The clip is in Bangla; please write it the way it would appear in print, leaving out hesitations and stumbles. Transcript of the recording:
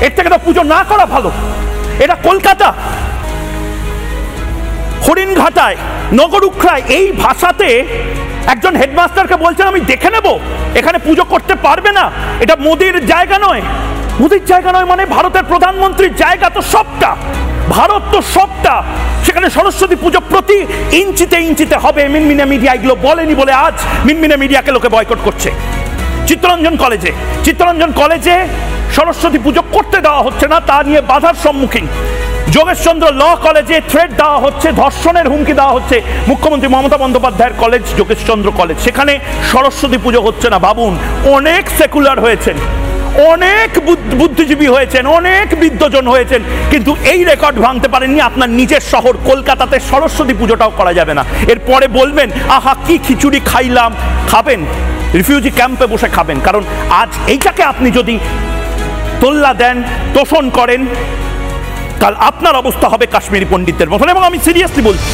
এর থেকে তো পুজো না করা ভালো। এটা কলকাতা, হরিণঘাটায়, নগরুখরায় এই ভাষাতে একজন হেডমাস্টারকে বলছেন আমি দেখে নেব, এখানে পুজো করতে পারবে না। এটা মোদির জায়গা নয়। মোদির জায়গা নয় মানে ভারতের প্রধানমন্ত্রীর জায়গা তো সবটা, ভারত তো সবটা। সেখানে সরস্বতী পুজো প্রতি ইঞ্চিতে ইঞ্চিতে হবে। মিনমিনে মিডিয়া এগুলো বলেনি বলে আজ মিনমিনে মিডিয়াকে লোকে বয়কট করছে। চিত্তরঞ্জন কলেজে সরস্বতী পুজো করতে দেওয়া হচ্ছে না, তা নিয়ে বাধার সম্মুখীন। যোগেশচন্দ্র ল কলেজে থ্রেট দেওয়া হচ্ছে, ধর্ষণের হুমকি দেওয়া হচ্ছে। মুখ্যমন্ত্রী মমতা বন্দ্যোপাধ্যায়ের কলেজ যোগেশচন্দ্র কলেজ, সেখানে সরস্বতী পুজো হচ্ছে না। ভাবুন, অনেক সেকুলার হয়েছেন, অনেক বুদ্ধিজীবী হয়েছেন, অনেক বিদ্বজন হয়েছেন, কিন্তু এই রেকর্ড ভাঙতে পারেননি। আপনার নিজের শহর কলকাতাতে সরস্বতী পুজোটাও করা যাবে না। এরপরে বলবেন আহা কি খিচুড়ি খাইলাম। খাবেন, রিফিউজি ক্যাম্পে বসে খাবেন। কারণ আজ এইটাকে আপনি যদি তোল্লা দেন, তোষণ করেন, কাল আপনার অবস্থা হবে কাশ্মীরি পণ্ডিতদের মতন। এবং আমি সিরিয়াসলি বলছি,